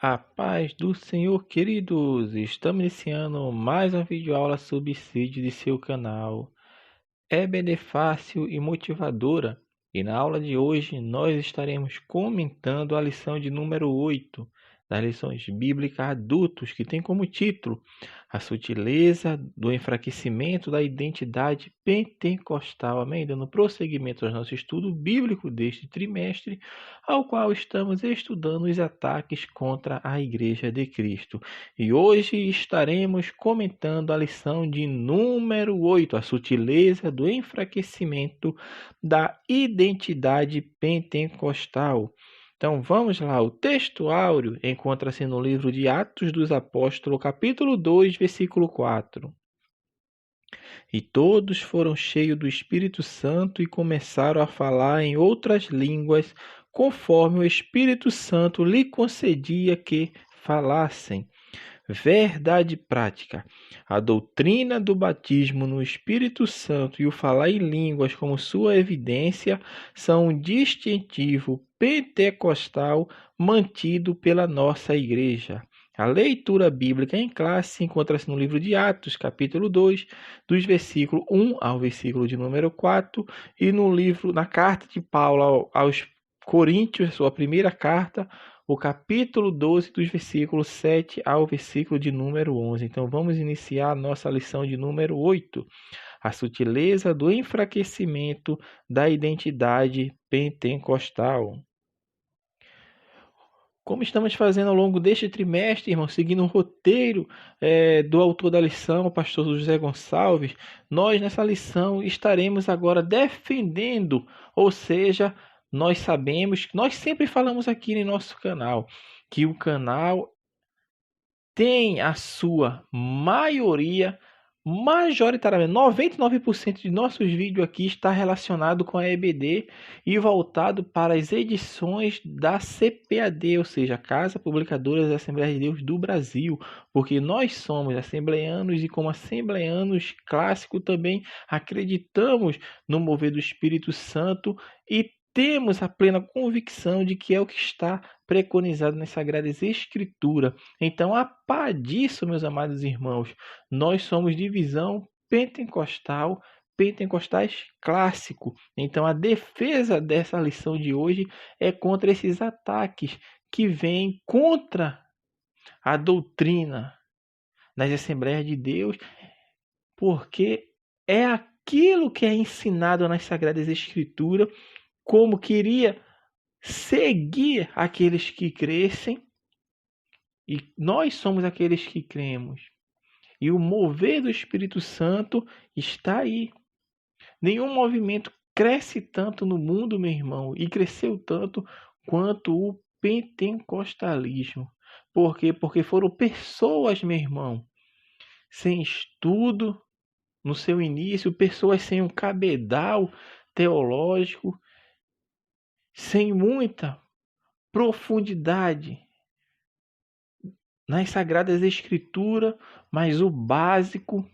A paz do Senhor, queridos! Estamos iniciando mais uma videoaula sobre suicídio de seu canal. É benefácio e motivadora. E na aula de hoje nós estaremos comentando a lição de número 8 das lições bíblicas adultos, que tem como título A sutileza do enfraquecimento da identidade pentecostal. Amém? Dando prosseguimento ao nosso estudo bíblico deste trimestre, ao qual estamos estudando os ataques contra a Igreja de Cristo. E hoje estaremos comentando a lição de número 8, a sutileza do enfraquecimento da identidade pentecostal. Então vamos lá, o texto áureo encontra-se no livro de Atos dos Apóstolos, capítulo 2, versículo 4. E todos foram cheios do Espírito Santo e começaram a falar em outras línguas, conforme o Espírito Santo lhe concedia que falassem. Verdade prática. A doutrina do batismo no Espírito Santo e o falar em línguas como sua evidência são um distintivo pentecostal mantido pela nossa igreja. A leitura bíblica em classe encontra-se no livro de Atos, capítulo 2, dos versículos 1 ao versículo de número 4, e na carta de Paulo aos Coríntios, sua primeira carta, o capítulo 12, dos versículos 7 ao versículo de número 11. Então, vamos iniciar a nossa lição de número 8. A sutileza do enfraquecimento da identidade pentecostal. Como estamos fazendo ao longo deste trimestre, irmão, seguindo o roteiro do autor da lição, o pastor José Gonçalves, nós nessa lição estaremos agora defendendo, ou seja, nós sabemos, nós sempre falamos aqui no nosso canal, que o canal tem a sua maioria, majoritariamente, 99% de nossos vídeos aqui está relacionado com a EBD e voltado para as edições da CPAD, ou seja, Casa Publicadora das Assembleias de Deus do Brasil, porque nós somos assembleanos e como assembleanos clássicos também acreditamos no mover do Espírito Santo e temos a plena convicção de que é o que está preconizado nas Sagradas Escrituras. Então, a par disso, meus amados irmãos, nós somos divisão pentecostal, pentecostais clássico. Então, a defesa dessa lição de hoje é contra esses ataques que vêm contra a doutrina das Assembleias de Deus, porque é aquilo que é ensinado nas Sagradas Escrituras, como queria seguir aqueles que crescem, e nós somos aqueles que cremos. E o mover do Espírito Santo está aí. Nenhum movimento cresce tanto no mundo, meu irmão, e cresceu tanto quanto o pentecostalismo. Por quê? Porque foram pessoas, meu irmão, sem estudo no seu início, pessoas sem um cabedal teológico, sem muita profundidade nas Sagradas Escrituras, mas o básico,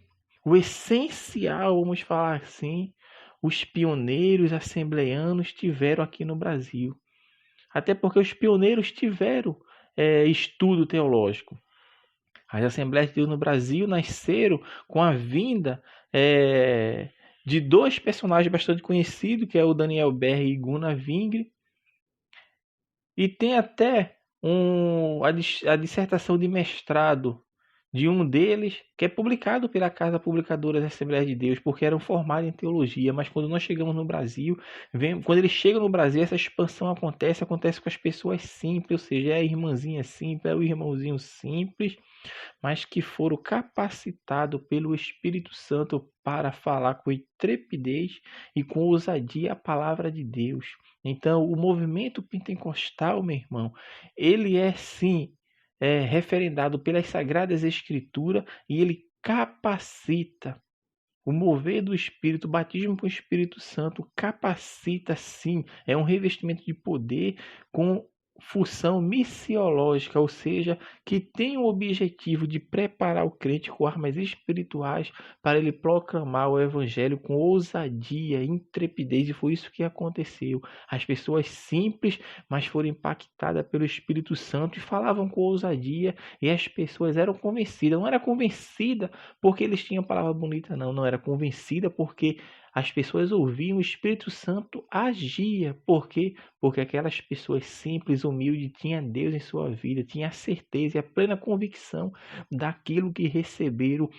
o essencial, vamos falar assim, os pioneiros assembleanos tiveram aqui no Brasil. Até porque os pioneiros tiveram estudo teológico. As Assembleias de Deus no Brasil nasceram com a vinda de dois personagens bastante conhecidos, que é o Daniel Berg e Gunnar Wingre. E tem até a dissertação de mestrado de um deles, que é publicado pela Casa Publicadora das Assembleias de Deus, porque eram formados em teologia, mas quando nós chegamos no Brasil, quando eles chegam no Brasil, essa expansão acontece com as pessoas simples, ou seja, é a irmãzinha simples, é o irmãozinho simples, mas que foram capacitados pelo Espírito Santo para falar com intrepidez e com ousadia a palavra de Deus. Então, o movimento pentecostal, meu irmão, ele é sim referendado pelas Sagradas Escrituras e ele capacita. O mover do Espírito, o batismo com o Espírito Santo capacita sim, é um revestimento de poder com função missiológica, ou seja, que tem o objetivo de preparar o crente com armas espirituais para ele proclamar o evangelho com ousadia, intrepidez, e foi isso que aconteceu. As pessoas simples, mas foram impactadas pelo Espírito Santo e falavam com ousadia, e as pessoas eram convencidas. Não era convencida porque eles tinham palavra bonita, não era convencida porque as pessoas ouviam, o Espírito Santo agia. Por quê? Porque aquelas pessoas simples, humildes, tinham Deus em sua vida, tinham a certeza e a plena convicção daquilo que receberam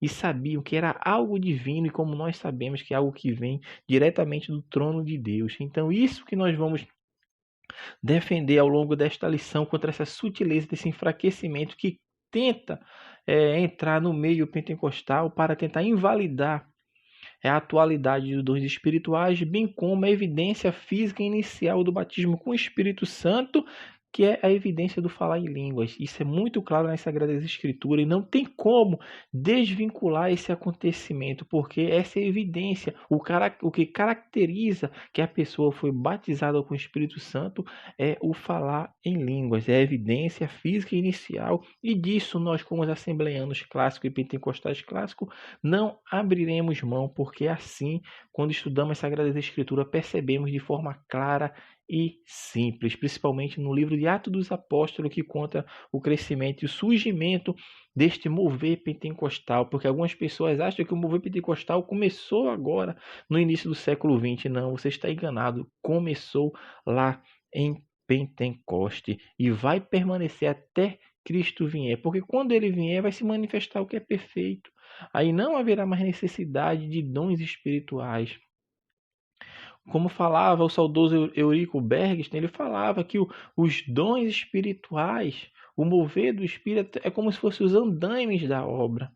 e sabiam que era algo divino, e como nós sabemos que é algo que vem diretamente do trono de Deus. Então, isso que nós vamos defender ao longo desta lição contra essa sutileza desse enfraquecimento que tenta entrar no meio pentecostal para tentar invalidar a atualidade dos dons espirituais, bem como a evidência física inicial do batismo com o Espírito Santo, que é a evidência do falar em línguas. Isso é muito claro nas Sagradas Escrituras e não tem como desvincular esse acontecimento, porque essa é a evidência. O que caracteriza que a pessoa foi batizada com o Espírito Santo é o falar em línguas, é a evidência física inicial, e disso nós, como os assembleanos clássicos e pentecostais clássicos, não abriremos mão, porque assim, quando estudamos as Sagradas Escrituras, percebemos de forma clara e simples, principalmente no livro de Atos dos Apóstolos, que conta o crescimento e o surgimento deste mover pentecostal, porque algumas pessoas acham que o mover pentecostal começou agora, no início do século XX. Não, você está enganado, começou lá em Pentecoste e vai permanecer até Cristo vier, porque quando ele vier vai se manifestar o que é perfeito. Aí não haverá mais necessidade de dons espirituais. Como falava o saudoso Eurico Bergsten, ele falava que os dons espirituais, o mover do Espírito, é como se fossem os andaimes da obra.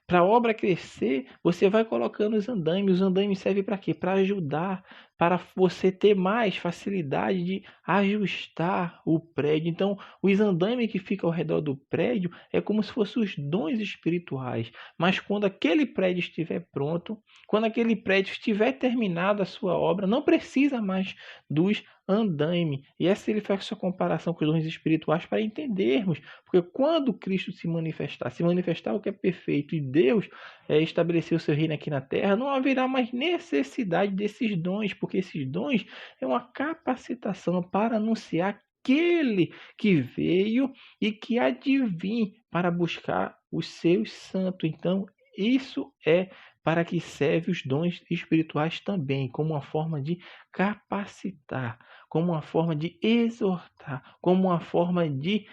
Para a obra crescer, você vai colocando os andaimes. Os andaimes servem para quê? Para ajudar, para você ter mais facilidade de ajustar o prédio. Então, os andaimes que ficam ao redor do prédio é como se fossem os dons espirituais. Mas quando aquele prédio estiver pronto, quando aquele prédio estiver terminado a sua obra, não precisa mais dos andaime. E essa ele faz essa comparação com os dons espirituais para entendermos, porque quando Cristo se manifestar o que é perfeito, e Deus estabeleceu o seu reino aqui na terra, não haverá mais necessidade desses dons, porque esses dons é uma capacitação para anunciar aquele que veio e que há de vir para buscar os seus santos. Então, isso é para que serve os dons espirituais também, como uma forma de capacitar, como uma forma de exortar, como uma forma de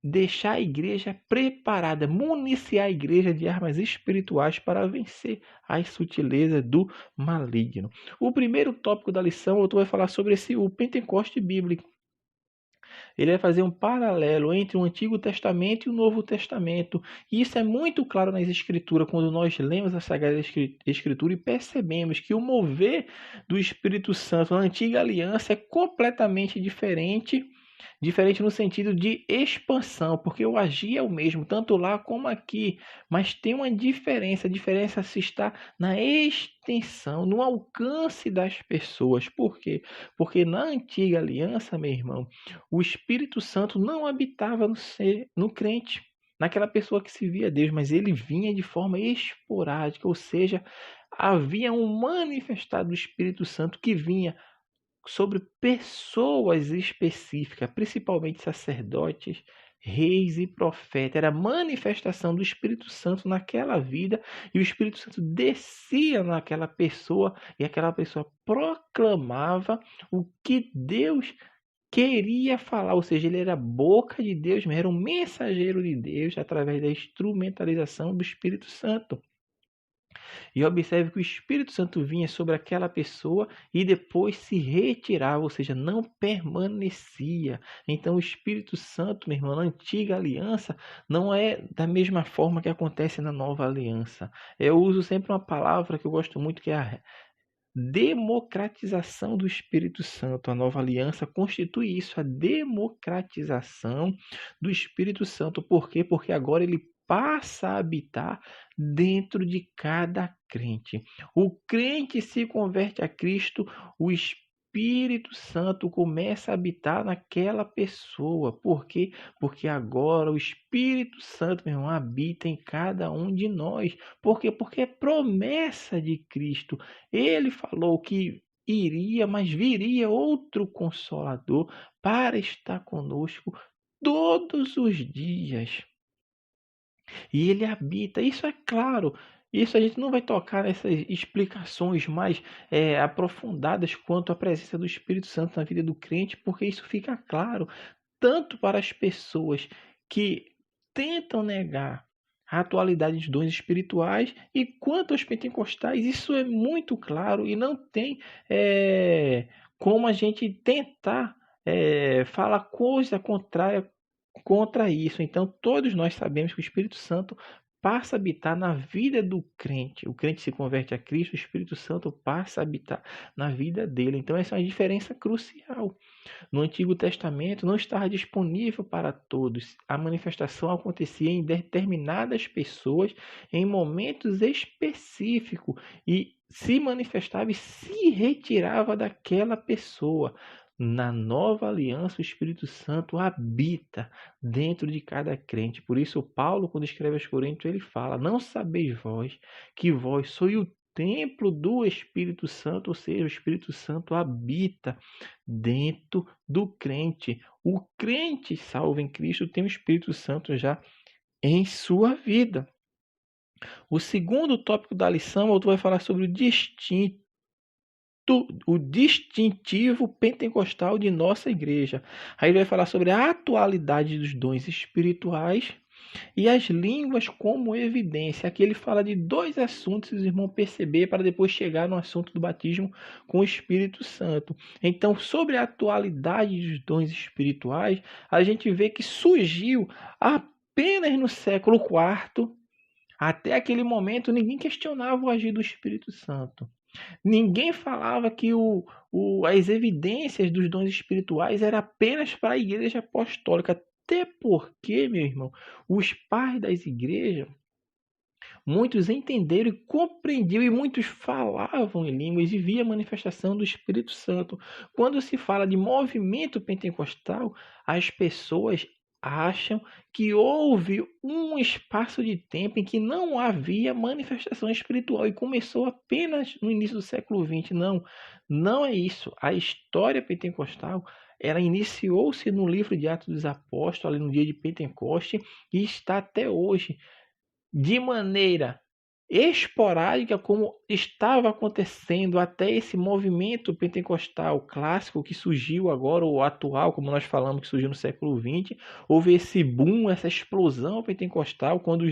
deixar a igreja preparada, municiar a igreja de armas espirituais para vencer as sutilezas do maligno. O primeiro tópico da lição, o autor vai falar sobre o Pentecoste bíblico. Ele vai fazer um paralelo entre o Antigo Testamento e o Novo Testamento. E isso é muito claro nas Escrituras, quando nós lemos a Sagrada Escritura e percebemos que o mover do Espírito Santo na Antiga Aliança é completamente diferente no sentido de expansão, porque o agir é o mesmo, tanto lá como aqui, mas tem uma diferença. A diferença se está na extensão, no alcance das pessoas. Por quê? Porque na antiga aliança, meu irmão, o Espírito Santo não habitava no crente, naquela pessoa que se via a Deus, mas ele vinha de forma esporádica, ou seja, havia um manifestado do Espírito Santo que vinha sobre pessoas específicas, principalmente sacerdotes, reis e profetas. Era a manifestação do Espírito Santo naquela vida, e o Espírito Santo descia naquela pessoa, e aquela pessoa proclamava o que Deus queria falar, ou seja, ele era a boca de Deus, mas era um mensageiro de Deus através da instrumentalização do Espírito Santo. E observe que o Espírito Santo vinha sobre aquela pessoa e depois se retirava, ou seja, não permanecia. Então, o Espírito Santo, meu irmão, na antiga aliança, não é da mesma forma que acontece na nova aliança. Eu uso sempre uma palavra que eu gosto muito, que é a democratização do Espírito Santo. A nova aliança constitui isso, a democratização do Espírito Santo. Por quê? Porque agora ele passa a habitar dentro de cada crente. O crente se converte a Cristo, o Espírito Espírito Santo começa a habitar naquela pessoa. Por quê? Porque agora o Espírito Santo, meu irmão, habita em cada um de nós. Por quê? Porque é promessa de Cristo. Ele falou que iria, mas viria outro Consolador para estar conosco todos os dias. E ele habita. Isso é claro. Isso a gente não vai tocar nessas explicações mais aprofundadas quanto à presença do Espírito Santo na vida do crente, porque isso fica claro tanto para as pessoas que tentam negar a atualidade dos dons espirituais e quanto aos pentecostais. Isso é muito claro e não tem como a gente tentar falar coisa contrária contra isso. Então, todos nós sabemos que o Espírito Santo passa a habitar na vida do crente. O crente se converte a Cristo, o Espírito Santo passa a habitar na vida dele. Então, essa é uma diferença crucial. No Antigo Testamento não estava disponível para todos. A manifestação acontecia em determinadas pessoas em momentos específicos e se manifestava e se retirava daquela pessoa. Na nova aliança, o Espírito Santo habita dentro de cada crente. Por isso, Paulo, quando escreve aos Coríntios, ele fala: Não sabeis vós que vós sois o templo do Espírito Santo, ou seja, o Espírito Santo habita dentro do crente. O crente salvo em Cristo tem o Espírito Santo já em sua vida. O segundo tópico da lição, o autor vai falar sobre o distintivo pentecostal de nossa igreja. Aí ele vai falar sobre a atualidade dos dons espirituais e as línguas como evidência. Aqui ele fala de dois assuntos, os irmãos perceber, para depois chegar no assunto do batismo com o Espírito Santo. Então, sobre a atualidade dos dons espirituais, a gente vê que surgiu apenas no século IV. Até aquele momento, ninguém questionava o agir do Espírito Santo. Ninguém falava que as evidências dos dons espirituais eram apenas para a igreja apostólica. Até porque, meu irmão, os pais das igrejas, muitos entenderam e compreendiam e muitos falavam em línguas e via a manifestação do Espírito Santo. Quando se fala de movimento pentecostal, as pessoas acham que houve um espaço de tempo em que não havia manifestação espiritual e começou apenas no início do século XX. Não, não é isso. A história pentecostal, ela iniciou-se no livro de Atos dos Apóstolos, ali no dia de Pentecoste, e está até hoje de maneira esporádica, como estava acontecendo até esse movimento pentecostal clássico que surgiu agora, ou atual, como nós falamos, que surgiu no século XX. Houve esse boom, essa explosão pentecostal, quando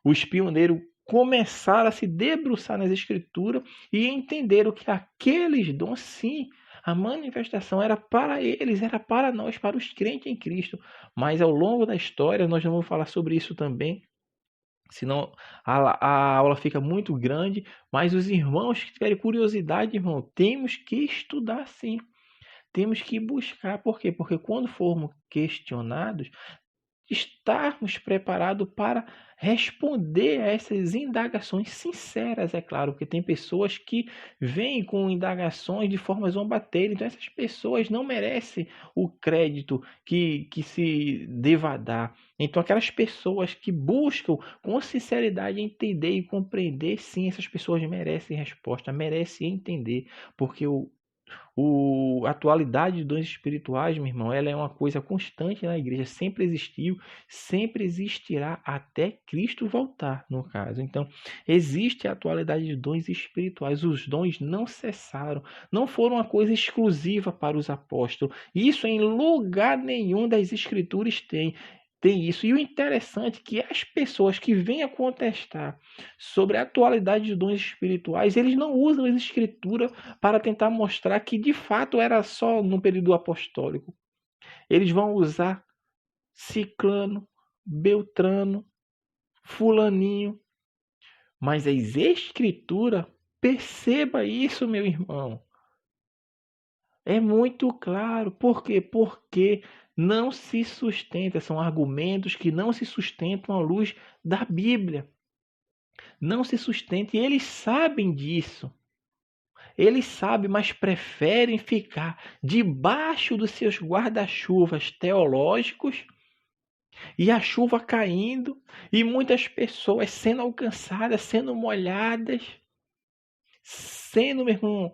os pioneiros começaram a se debruçar nas escrituras e entenderam que aqueles dons, sim, a manifestação era para eles, era para nós, para os crentes em Cristo. Mas ao longo da história, nós vamos falar sobre isso também, senão a aula fica muito grande. Mas os irmãos que tiverem curiosidade, irmão, temos que estudar sim. Temos que buscar. Por quê? Porque quando formos questionados, estarmos preparados para responder a essas indagações sinceras, é claro, porque tem pessoas que vêm com indagações de forma zombateira, então essas pessoas não merecem o crédito que se deva dar. Então aquelas pessoas que buscam com sinceridade entender e compreender, sim, essas pessoas merecem resposta, merecem entender, porque a atualidade de dons espirituais, meu irmão, ela é uma coisa constante na igreja, sempre existiu, sempre existirá até Cristo voltar, no caso. Então, existe a atualidade de dons espirituais, os dons não cessaram, não foram uma coisa exclusiva para os apóstolos. Isso em lugar nenhum das escrituras tem isso. E o interessante é que as pessoas que vêm a contestar sobre a atualidade de dons espirituais, eles não usam as escrituras para tentar mostrar que de fato era só no período apostólico. Eles vão usar Ciclano, Beltrano, Fulaninho. Mas as escrituras, perceba isso, meu irmão. É muito claro. Por quê? Porque não se sustenta. São argumentos que não se sustentam à luz da Bíblia. Não se sustenta. E eles sabem disso. Eles sabem, mas preferem ficar debaixo dos seus guarda-chuvas teológicos e a chuva caindo e muitas pessoas sendo alcançadas, sendo molhadas, sendo, meu irmão,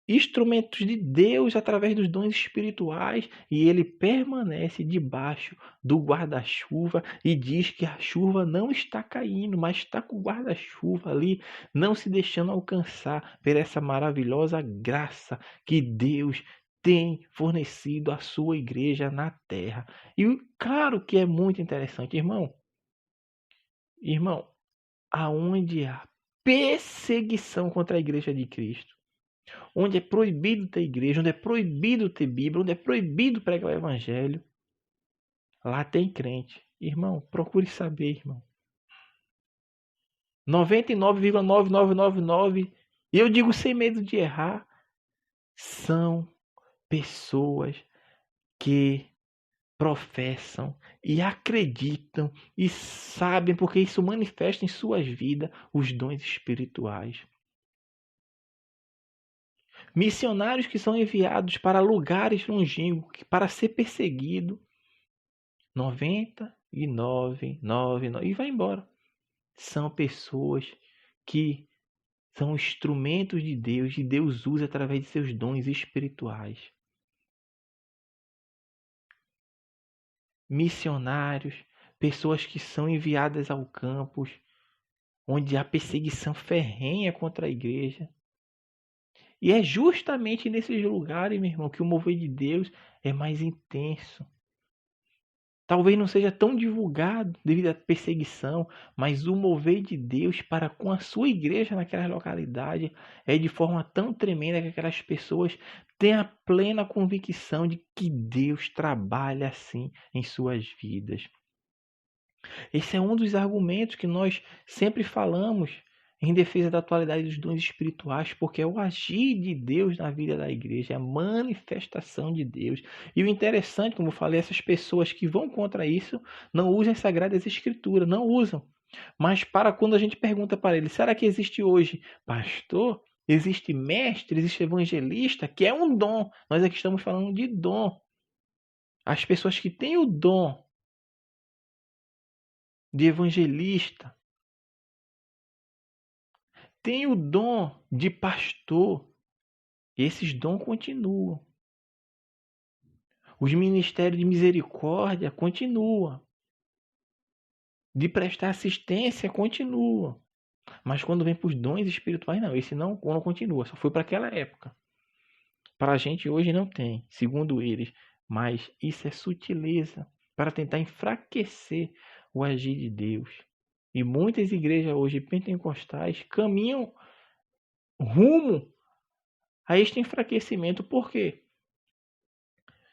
instrumentos de Deus através dos dons espirituais, e ele permanece debaixo do guarda-chuva e diz que a chuva não está caindo, mas está com o guarda-chuva ali, não se deixando alcançar por essa maravilhosa graça que Deus tem fornecido à sua igreja na terra. E claro que é muito interessante, irmão, aonde há perseguição contra a igreja de Cristo, onde é proibido ter igreja, onde é proibido ter Bíblia, onde é proibido pregar o Evangelho, lá tem crente. Irmão, procure saber, irmão. 99,9999, e eu digo sem medo de errar, são pessoas que professam e acreditam e sabem, porque isso manifesta em suas vidas os dons espirituais. Missionários que são enviados para lugares longínquos para ser perseguido, 99,999 e vai embora. São pessoas que são instrumentos de Deus e Deus usa através de seus dons espirituais. Missionários, pessoas que são enviadas ao campus, onde há perseguição ferrenha contra a igreja. E é justamente nesses lugares, meu irmão, que o mover de Deus é mais intenso. Talvez não seja tão divulgado devido à perseguição, mas o mover de Deus para com a sua igreja naquela localidade é de forma tão tremenda que aquelas pessoas têm a plena convicção de que Deus trabalha assim em suas vidas. Esse é um dos argumentos que nós sempre falamos em defesa da atualidade dos dons espirituais, porque é o agir de Deus na vida da igreja, é a manifestação de Deus. E o interessante, como eu falei, essas pessoas que vão contra isso não usam as Sagradas Escrituras, não usam. Mas para quando a gente pergunta para eles, será que existe hoje pastor? Existe mestre? Existe evangelista? Que é um dom. Nós aqui estamos falando de dom. As pessoas que têm o dom de evangelista, tem o dom de pastor, esses dons continuam. Os ministérios de misericórdia continuam. De prestar assistência continua. Mas quando vem para os dons espirituais, não. Esse não continua. Só foi para aquela época. Para a gente hoje não tem, segundo eles. Mas isso é sutileza para tentar enfraquecer o agir de Deus. E muitas igrejas hoje pentecostais caminham rumo a este enfraquecimento. Por quê?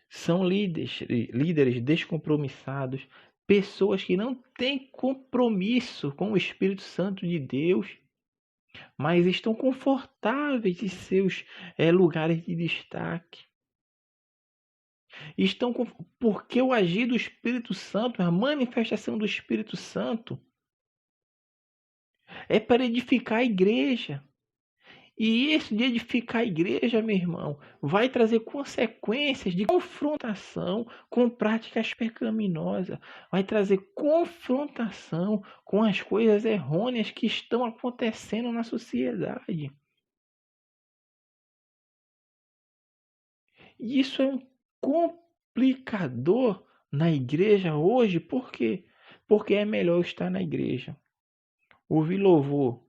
São líderes descompromissados, pessoas que não têm compromisso com o Espírito Santo de Deus, mas estão confortáveis em seus lugares de destaque. Porque o agir do Espírito Santo, a manifestação do Espírito Santo, é para edificar a igreja. E isso de edificar a igreja, meu irmão, vai trazer consequências de confrontação com práticas pecaminosas. Vai trazer confrontação com as coisas errôneas que estão acontecendo na sociedade. E isso é um complicador na igreja hoje. Por quê? Porque é melhor estar na igreja, ouvir louvor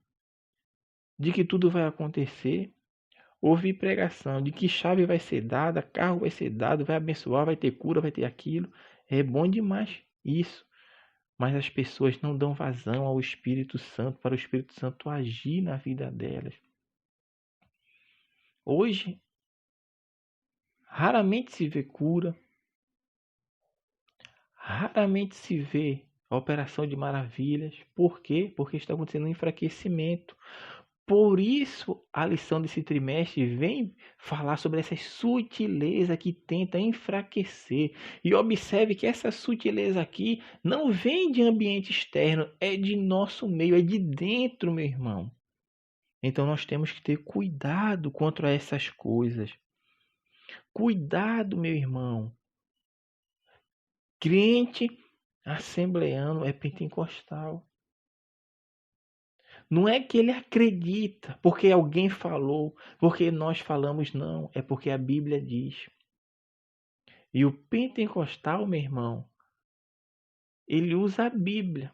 de que tudo vai acontecer, ouvir pregação de que chave vai ser dada, carro vai ser dado, vai abençoar, vai ter cura, vai ter aquilo. É bom demais isso. Mas as pessoas não dão vazão ao Espírito Santo, para o Espírito Santo agir na vida delas. Hoje, raramente se vê cura, raramente se vê a operação de maravilhas. Por quê? Porque está acontecendo um enfraquecimento. Por isso, a lição desse trimestre vem falar sobre essa sutileza que tenta enfraquecer. E observe que essa sutileza aqui não vem de ambiente externo, é de nosso meio, é de dentro, meu irmão. Então nós temos que ter cuidado contra essas coisas. Cuidado, meu irmão. Crente assembleano é pentecostal. Não é que ele acredita porque alguém falou, porque nós falamos, não. É porque a Bíblia diz. E o pentecostal, meu irmão, ele usa a Bíblia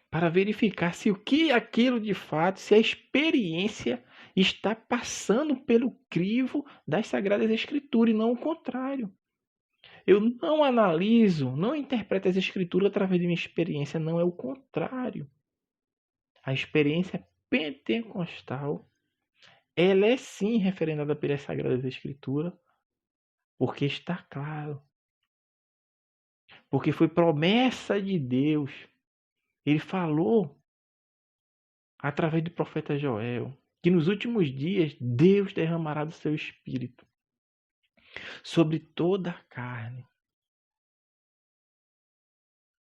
para verificar se o que é aquilo de fato, se a experiência está passando pelo crivo das Sagradas Escrituras e não o contrário. Eu não analiso, não interpreto as Escrituras através de minha experiência, não, é o contrário. A experiência pentecostal, ela é sim referendada pelas Sagradas Escrituras, porque está claro. Porque foi promessa de Deus. Ele falou através do profeta Joel que nos últimos dias Deus derramará do seu Espírito sobre toda a carne.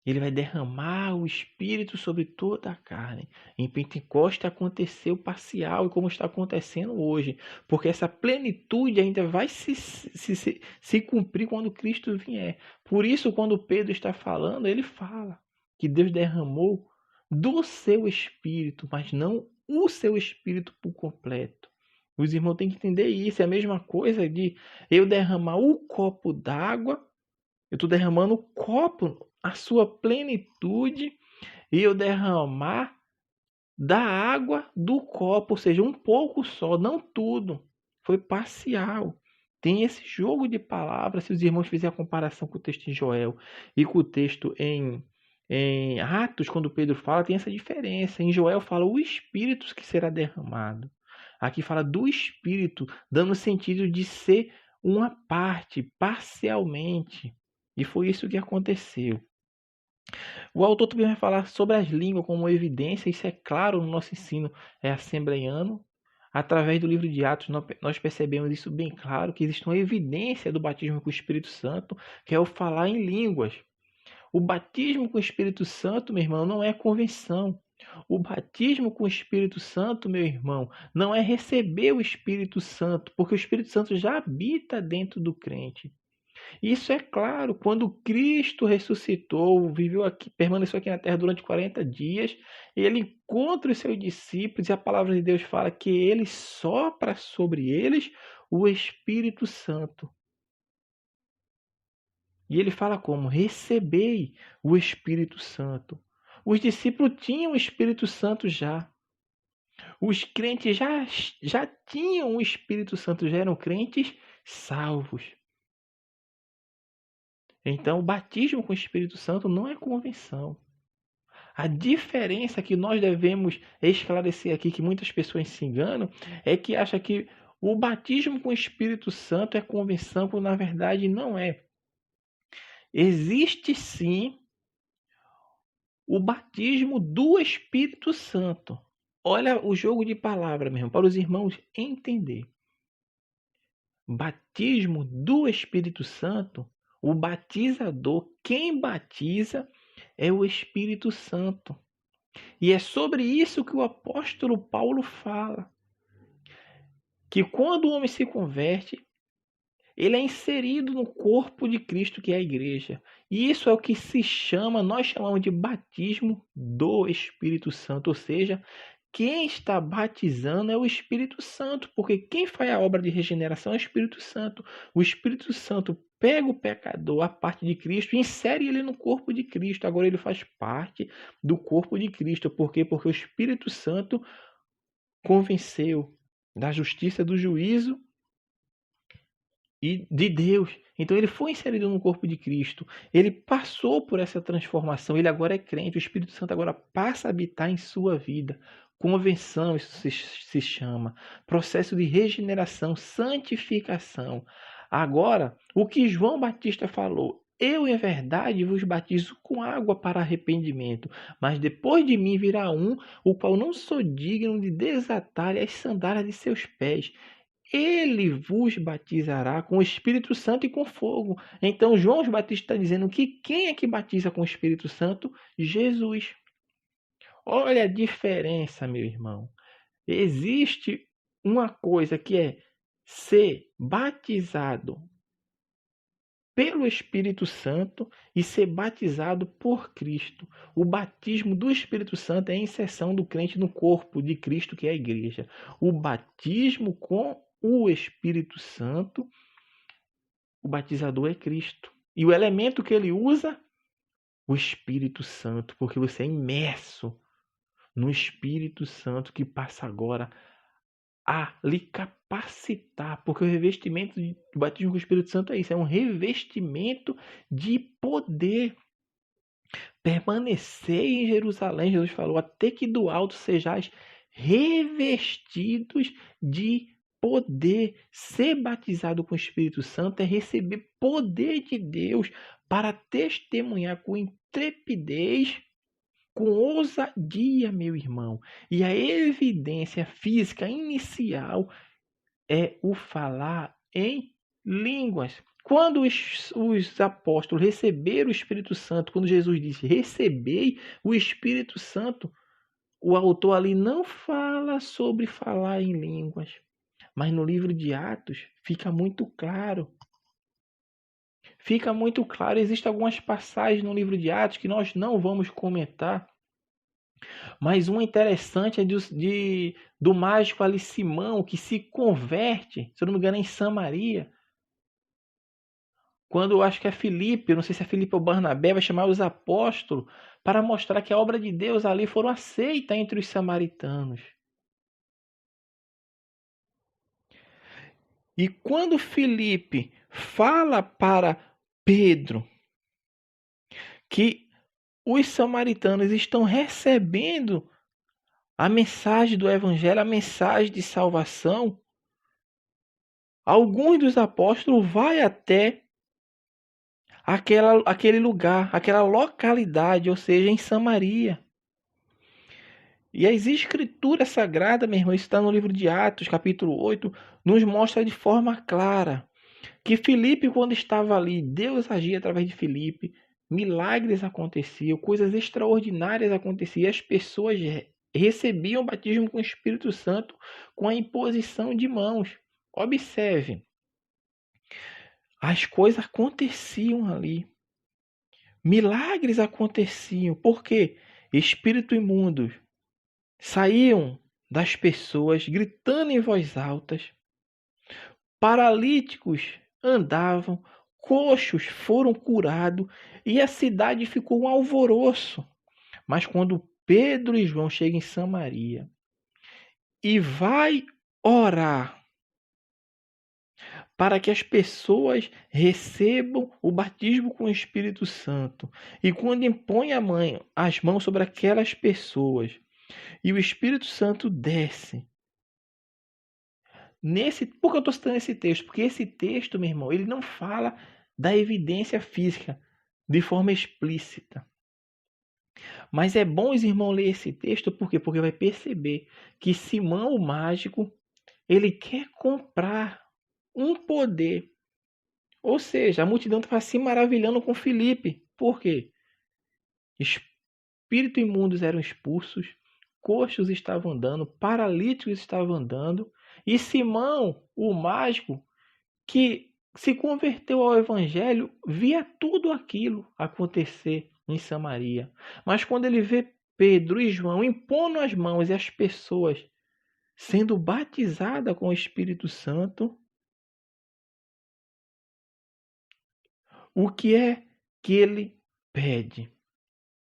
Ele vai derramar o Espírito sobre toda a carne. Em Pentecostes aconteceu parcial, e como está acontecendo hoje. Porque essa plenitude ainda vai se cumprir quando Cristo vier. Por isso, quando Pedro está falando, ele fala que Deus derramou do seu Espírito, mas não o seu Espírito por completo. Os irmãos têm que entender isso. É a mesma coisa de eu derramar o copo d'água. Eu estou derramando o copo, a sua plenitude, e eu derramar da água do copo, ou seja, um pouco só, não tudo. Foi parcial. Tem esse jogo de palavras, se os irmãos fizerem a comparação com o texto em Joel e com o texto em Atos, quando Pedro fala, tem essa diferença. Em Joel fala o Espírito que será derramado. Aqui fala do Espírito, dando o sentido de ser uma parte, parcialmente. E foi isso que aconteceu. O autor também vai falar sobre as línguas como evidência, isso é claro no nosso ensino assembleiano. Através do livro de Atos, nós percebemos isso bem claro, que existe uma evidência do batismo com o Espírito Santo, que é o falar em línguas. O batismo com o Espírito Santo, meu irmão, não é convenção. O batismo com o Espírito Santo, meu irmão, não é receber o Espírito Santo, porque o Espírito Santo já habita dentro do crente. Isso é claro, quando Cristo ressuscitou, viveu aqui, permaneceu aqui na terra durante 40 dias, ele encontra os seus discípulos e a palavra de Deus fala que ele sopra sobre eles o Espírito Santo. E ele fala como? Recebei o Espírito Santo. Os discípulos tinham o Espírito Santo já. Os crentes já tinham o Espírito Santo, já eram crentes salvos. Então, o batismo com o Espírito Santo não é convenção. A diferença que nós devemos esclarecer aqui, que muitas pessoas se enganam, é que acham que o batismo com o Espírito Santo é convenção, quando na verdade não é. Existe sim o batismo do Espírito Santo. Olha o jogo de palavra mesmo, para os irmãos entender. Batismo do Espírito Santo, o batizador, quem batiza é o Espírito Santo. E é sobre isso que o apóstolo Paulo fala. Que quando o homem se converte, ele é inserido no corpo de Cristo, que é a igreja. E isso é o que nós chamamos de batismo do Espírito Santo. Ou seja, quem está batizando é o Espírito Santo, porque quem faz a obra de regeneração é o Espírito Santo. O Espírito Santo pega o pecador, a parte de Cristo, e insere ele no corpo de Cristo. Agora ele faz parte do corpo de Cristo. Por quê? Porque o Espírito Santo convenceu da justiça, do juízo e de Deus. Então ele foi inserido no corpo de Cristo. Ele passou por essa transformação. Ele agora é crente. O Espírito Santo agora passa a habitar em sua vida. Convenção, isso se chama. Processo de regeneração, santificação. Agora, o que João Batista falou: eu, em verdade, vos batizo com água para arrependimento, mas depois de mim virá um, o qual não sou digno de desatar as sandálias de seus pés. Ele vos batizará com o Espírito Santo e com fogo. Então, João Batista está dizendo que quem é que batiza com o Espírito Santo? Jesus. Olha a diferença, meu irmão. Existe uma coisa que é ser batizado pelo Espírito Santo e ser batizado por Cristo. O batismo do Espírito Santo é a inserção do crente no corpo de Cristo, que é a igreja. O batismo com o Espírito Santo, o batizador é Cristo. E o elemento que ele usa, o Espírito Santo, porque você é imerso no Espírito Santo que passa agora a lhe capacitar, porque o revestimento do batismo com o Espírito Santo é isso, é um revestimento de poder. Permanecer em Jerusalém, Jesus falou, até que do alto sejais revestidos de poder. Ser batizado com o Espírito Santo é receber poder de Deus para testemunhar com intrepidez, com ousadia, meu irmão. E a evidência física inicial é o falar em línguas. Quando os apóstolos receberam o Espírito Santo, quando Jesus disse, recebei o Espírito Santo, o autor ali não fala sobre falar em línguas, mas no livro de Atos fica muito claro. Fica muito claro, existem algumas passagens no livro de Atos que nós não vamos comentar, mas uma interessante é do mágico ali Simão, que se converte, se eu não me engano, em Samaria. Quando eu acho que é Filipe, eu não sei se é Filipe ou Barnabé, vai chamar os apóstolos para mostrar que a obra de Deus ali foram aceita entre os samaritanos. E quando Filipe fala para Pedro que os samaritanos estão recebendo a mensagem do evangelho, a mensagem de salvação, alguns dos apóstolos vai até aquele lugar, aquela localidade, ou seja, em Samaria. E as escrituras sagradas, meu irmão, isso está no livro de Atos, capítulo 8, nos mostra de forma clara que Filipe, quando estava ali, Deus agia através de Filipe, milagres aconteciam, coisas extraordinárias aconteciam, as pessoas recebiam o batismo com o Espírito Santo com a imposição de mãos. Observe, as coisas aconteciam ali. Milagres aconteciam. Por quê? Espíritos imundos saíam das pessoas gritando em voz alta. Paralíticos andavam, coxos foram curados e a cidade ficou um alvoroço. Mas quando Pedro e João chegam em Samaria e vai orar para que as pessoas recebam o batismo com o Espírito Santo, e quando impõe as mãos sobre aquelas pessoas e o Espírito Santo desce, por que eu estou citando esse texto? Porque esse texto, meu irmão, ele não fala da evidência física de forma explícita. Mas é bom os irmãos ler esse texto, por quê? Porque vai perceber que Simão, o mágico, ele quer comprar um poder. Ou seja, a multidão estava se maravilhando com Filipe. Por quê? Espíritos imundos eram expulsos, coxos estavam andando, paralíticos estavam andando, e Simão, o mágico, que se converteu ao evangelho, via tudo aquilo acontecer em Samaria. Mas quando ele vê Pedro e João impondo as mãos e as pessoas sendo batizadas com o Espírito Santo, o que é que ele pede?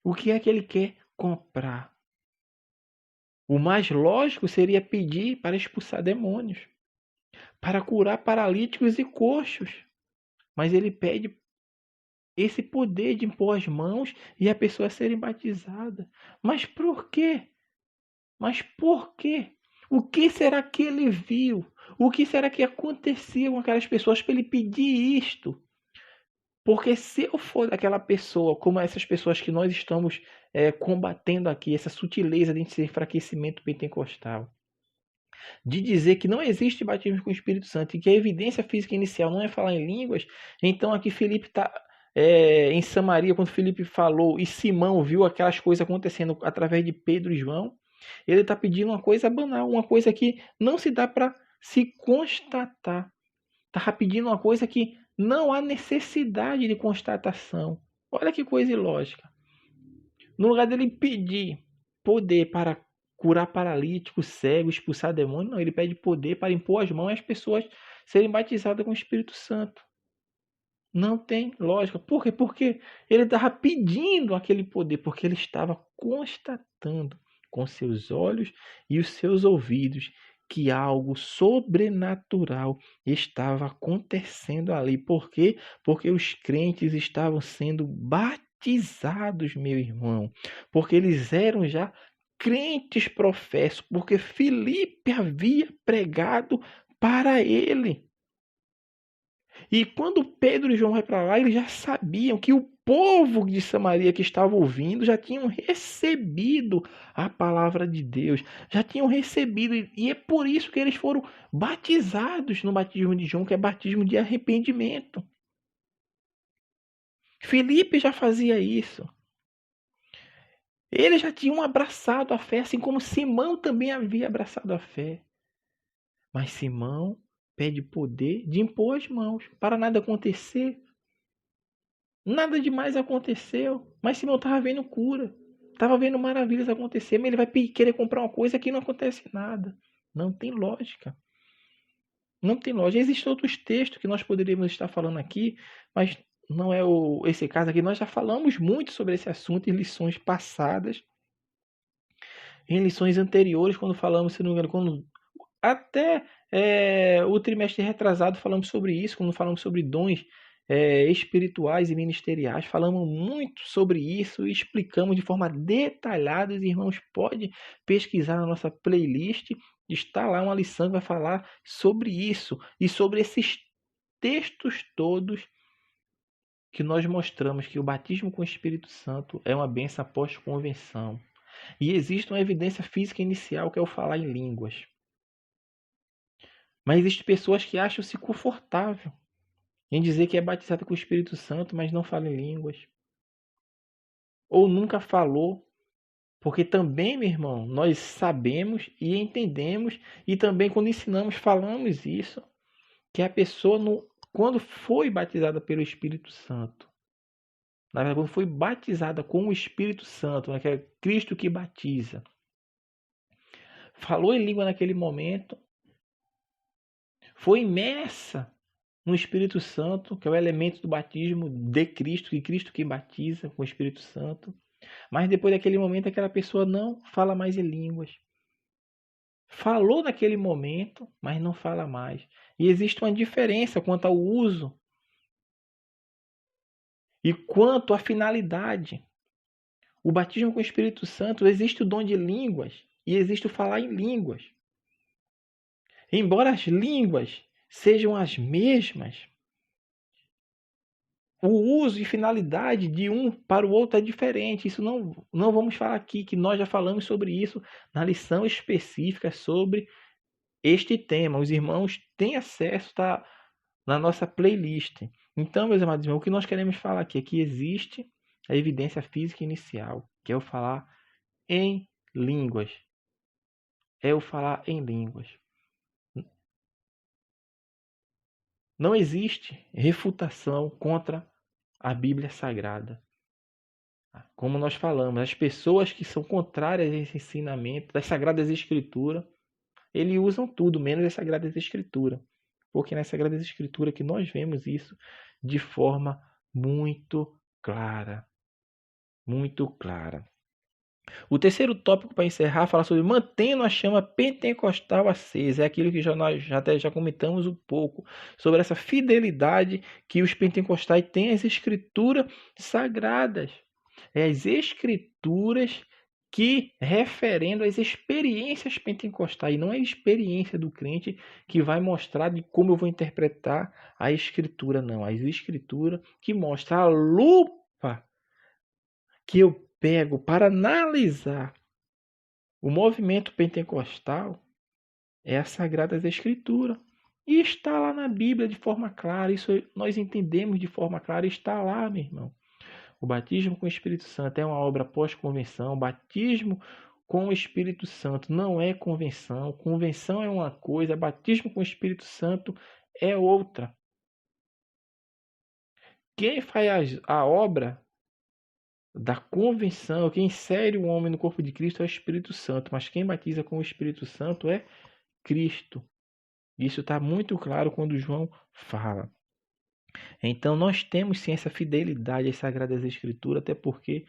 O que é que ele quer comprar? O mais lógico seria pedir para expulsar demônios, para curar paralíticos e coxos. Mas ele pede esse poder de impor as mãos e a pessoa serem batizada. Mas por quê? Mas por quê? O que será que ele viu? O que será que acontecia com aquelas pessoas para ele pedir isto? Porque se eu for daquela pessoa, como essas pessoas que nós estamos combatendo aqui, essa sutileza de enfraquecimento pentecostal, de dizer que não existe batismo com o Espírito Santo e que a evidência física inicial não é falar em línguas, então aqui Filipe está em Samaria, quando Filipe falou e Simão viu aquelas coisas acontecendo através de Pedro e João, Ele está pedindo uma coisa banal, uma coisa que não se dá para se constatar. Está pedindo uma coisa que não há necessidade de constatação. Olha que coisa ilógica. No lugar dele pedir poder para curar paralítico, cego, expulsar demônio, não, ele pede poder para impor as mãos e as pessoas serem batizadas com o Espírito Santo. Não tem lógica. Por quê? Porque ele estava pedindo aquele poder, porque ele estava constatando com seus olhos e os seus ouvidos que algo sobrenatural estava acontecendo ali. Por quê? Porque os crentes estavam sendo batizados, meu irmão. Porque eles eram já crentes professos, porque Filipe havia pregado para ele. E quando Pedro e João vai para lá, eles já sabiam que o povo de Samaria que estava ouvindo já tinham recebido a palavra de Deus, já tinham recebido, e é por isso que eles foram batizados no batismo de João, que é batismo de arrependimento. Filipe já fazia isso. Eles já tinham abraçado a fé, assim como Simão também havia abraçado a fé. Mas Simão pede poder de impor as mãos para nada acontecer. Nada demais aconteceu, mas Simão estava vendo cura, estava vendo maravilhas acontecer, mas ele vai querer comprar uma coisa que não acontece nada. Não tem lógica. Não tem lógica. Existem outros textos que nós poderíamos estar falando aqui, mas não é esse caso aqui. Nós já falamos muito sobre esse assunto em lições passadas, em lições anteriores, quando falamos, se não me engano, até o trimestre retrasado falamos sobre isso, quando falamos sobre dons espirituais e ministeriais. Falamos muito sobre isso e explicamos de forma detalhada. Os irmãos podem pesquisar na nossa playlist. Está lá uma lição que vai falar sobre isso e sobre esses textos todos que nós mostramos que o batismo com o Espírito Santo é uma bênção após convenção. E existe uma evidência física inicial que é o falar em línguas. Mas existem pessoas que acham-se confortável em dizer que é batizado com o Espírito Santo, mas não fala em línguas. Ou nunca falou. Porque também, meu irmão, nós sabemos e entendemos, e também quando ensinamos, falamos isso, que a pessoa, quando foi batizada pelo Espírito Santo, na verdade, quando foi batizada com o Espírito Santo, né, que é Cristo que batiza, falou em língua naquele momento, foi imersa no Espírito Santo, que é o elemento do batismo de Cristo, que Cristo que batiza com o Espírito Santo. Mas depois daquele momento, aquela pessoa não fala mais em línguas. Falou naquele momento, mas não fala mais. E existe uma diferença quanto ao uso e quanto à finalidade. O batismo com o Espírito Santo, existe o dom de línguas e existe o falar em línguas. Embora as línguas sejam as mesmas, o uso e finalidade de um para o outro é diferente. Isso não vamos falar aqui, que nós já falamos sobre isso na lição específica sobre este tema. Os irmãos têm acesso, tá, na nossa playlist. Então, meus amados irmãos, o que nós queremos falar aqui é que existe a evidência física inicial, que é o falar em línguas. É o falar em línguas. Não existe refutação contra a Bíblia Sagrada. Como nós falamos, as pessoas que são contrárias a esse ensinamento das Sagradas Escrituras, eles usam tudo, menos as Sagradas Escrituras. Porque nas Sagradas Escrituras que nós vemos isso de forma muito clara. Muito clara. O terceiro tópico para encerrar fala sobre mantendo a chama pentecostal acesa. É aquilo que nós já comentamos um pouco sobre essa fidelidade que os pentecostais têm às escrituras sagradas. É as escrituras que referendo às experiências pentecostais. E não é a experiência do crente que vai mostrar de como eu vou interpretar a escritura, não. As escrituras que mostram a lupa que eu pego para analisar o movimento pentecostal é as Sagradas Escrituras. E está lá na Bíblia de forma clara. Isso nós entendemos de forma clara. Está lá, meu irmão. O batismo com o Espírito Santo é uma obra pós-convenção. O batismo com o Espírito Santo, não é convenção. Convenção é uma coisa, batismo com o Espírito Santo é outra. Quem faz a obra da convenção, quem insere o homem no corpo de Cristo é o Espírito Santo, mas quem batiza com o Espírito Santo é Cristo. Isso está muito claro quando João fala. Então nós temos sim essa fidelidade às Sagradas Escrituras, até porque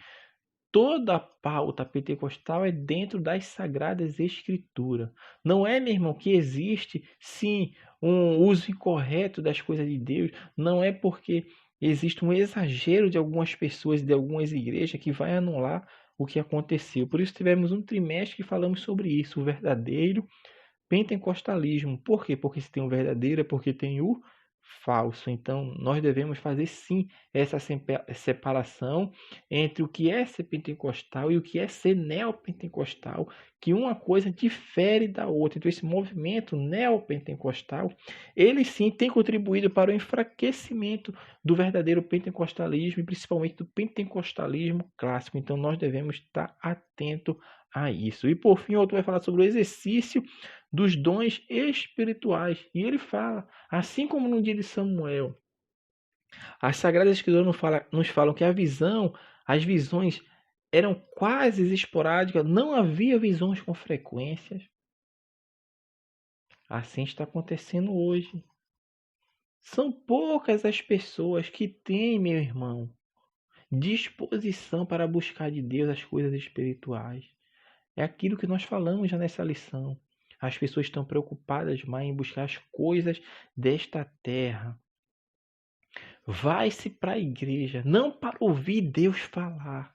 toda a pauta pentecostal é dentro das Sagradas Escrituras. Não é, meu irmão, que existe sim um uso incorreto das coisas de Deus. Não é porque existe um exagero de algumas pessoas, de algumas igrejas, que vai anular o que aconteceu. Por isso tivemos um trimestre que falamos sobre isso, o verdadeiro pentecostalismo. Por quê? Porque se tem o verdadeiro é porque tem o falso. Então, nós devemos fazer sim essa separação entre o que é ser pentecostal e o que é ser neopentecostal, que uma coisa difere da outra. Então, esse movimento neopentecostal, ele sim tem contribuído para o enfraquecimento do verdadeiro pentecostalismo e principalmente do pentecostalismo clássico. Então, nós devemos estar atentos a isso. E por fim, outro vai falar sobre o exercício dos dons espirituais. E ele fala, assim como no dia de Samuel, as Sagradas Escrituras nos falam que as visões eram quase esporádicas, não havia visões com frequências. Assim está acontecendo hoje. São poucas as pessoas que têm, meu irmão, disposição para buscar de Deus as coisas espirituais. É aquilo que nós falamos já nessa lição. As pessoas estão preocupadas mais em buscar as coisas desta terra. Vai-se para a igreja, não para ouvir Deus falar,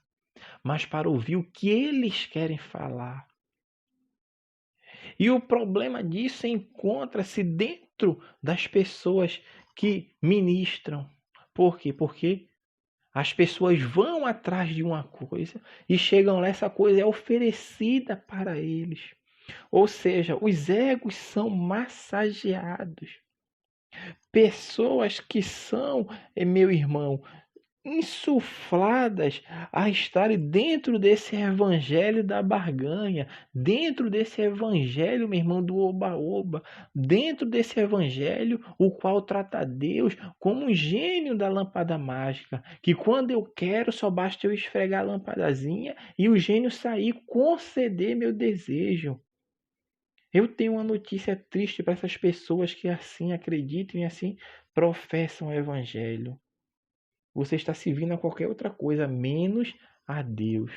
mas para ouvir o que eles querem falar. E o problema disso encontra-se dentro das pessoas que ministram. Por quê? Porque as pessoas vão atrás de uma coisa e chegam lá, essa coisa é oferecida para eles. Ou seja, os egos são massageados. Pessoas que são, meu irmão, insufladas a estarem dentro desse evangelho da barganha, dentro desse evangelho, meu irmão, do oba-oba, dentro desse evangelho o qual trata Deus como um gênio da lâmpada mágica, que quando eu quero só basta eu esfregar a lâmpadazinha e o gênio sair conceder meu desejo. Eu tenho uma notícia triste para essas pessoas que assim acreditam e assim professam o evangelho. Você está servindo a qualquer outra coisa, menos a Deus.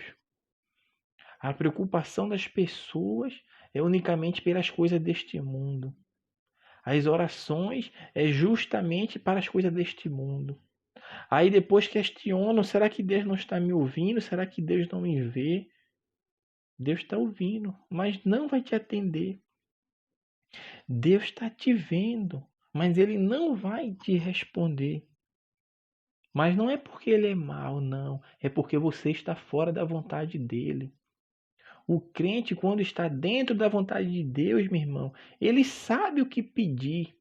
A preocupação das pessoas é unicamente pelas coisas deste mundo. As orações é justamente para as coisas deste mundo. Aí depois questionam, será que Deus não está me ouvindo? Será que Deus não me vê? Deus está ouvindo, mas não vai te atender. Deus está te vendo, mas Ele não vai te responder. Mas não é porque ele é mau, não. É porque você está fora da vontade dele. O crente, quando está dentro da vontade de Deus, meu irmão, ele sabe o que pedir.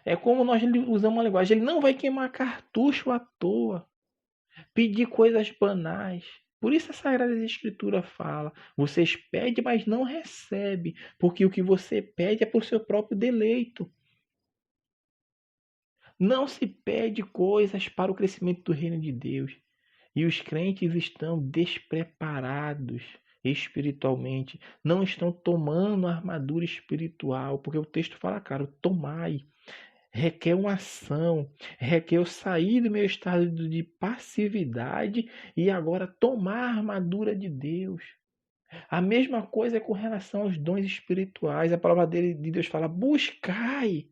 É como nós usamos uma linguagem. Ele não vai queimar cartucho à toa. Pedir coisas banais. Por isso a Sagrada Escritura fala. Vocês pedem, mas não recebem. Porque o que você pede é por seu próprio deleito. Não se pede coisas para o crescimento do reino de Deus. E os crentes estão despreparados espiritualmente, não estão tomando a armadura espiritual, porque o texto fala, cara, tomai. Requer uma ação, requer eu sair do meu estado de passividade e agora tomar a armadura de Deus. A mesma coisa é com relação aos dons espirituais. A palavra de Deus fala, buscai,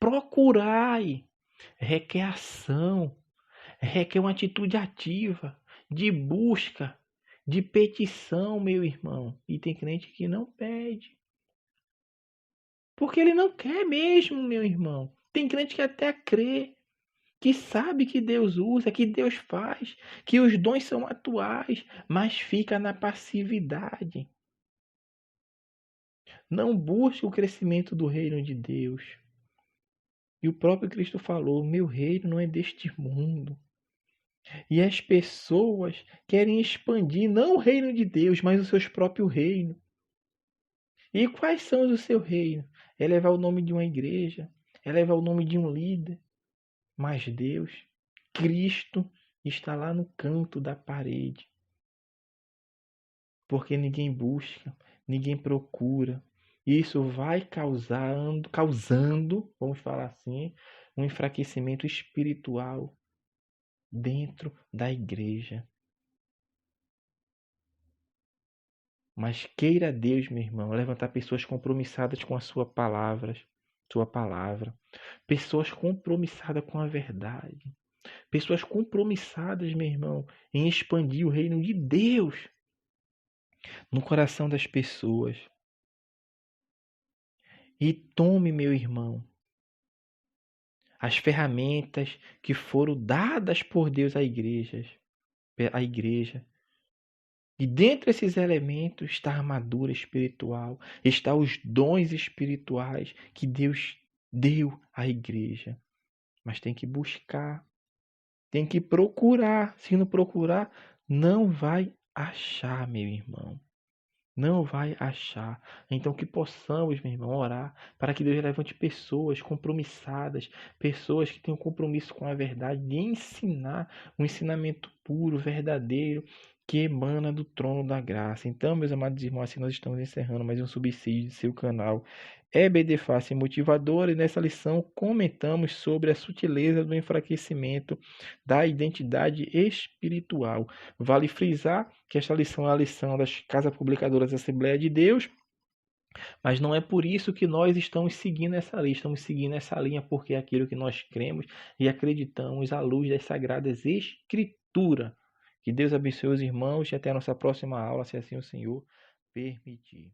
procurai. Requer ação, requer uma atitude ativa, de busca, de petição, meu irmão. E tem crente que não pede. Porque ele não quer mesmo, meu irmão. Tem crente que até crê, que sabe que Deus usa, que Deus faz, que os dons são atuais, mas fica na passividade. Não busca o crescimento do reino de Deus. E o próprio Cristo falou, meu reino não é deste mundo. E as pessoas querem expandir não o reino de Deus, mas o seu próprio reino. E quais são os do seu reino? É levar o nome de uma igreja, é levar o nome de um líder. Mas Deus, Cristo, está lá no canto da parede. Porque ninguém busca, ninguém procura. Isso vai causando, vamos falar assim, um enfraquecimento espiritual dentro da igreja. Mas queira Deus, meu irmão, levantar pessoas compromissadas com a sua palavra, pessoas compromissadas com a verdade, pessoas compromissadas, meu irmão, em expandir o reino de Deus no coração das pessoas. E tome, meu irmão, as ferramentas que foram dadas por Deus à igreja. E dentro desses elementos está a armadura espiritual, está os dons espirituais que Deus deu à igreja. Mas tem que buscar, tem que procurar. Se não procurar, não vai achar, meu irmão. Não vai achar. Então que possamos, meu irmão, orar para que Deus levante pessoas compromissadas, pessoas que tenham compromisso com a verdade, de ensinar um ensinamento puro, verdadeiro, que emana do trono da graça. Então, meus amados irmãos, assim nós estamos encerrando mais um subsídio de seu canal EBD Fácil e Motivador, e nessa lição comentamos sobre a sutileza do enfraquecimento da identidade espiritual. Vale frisar que esta lição é a lição das Casas Publicadoras da Assembleia de Deus, mas não é por isso que nós estamos seguindo essa linha, estamos seguindo essa linha porque é aquilo que nós cremos e acreditamos à luz das Sagradas Escrituras. Que Deus abençoe os irmãos e até a nossa próxima aula, se assim o Senhor permitir.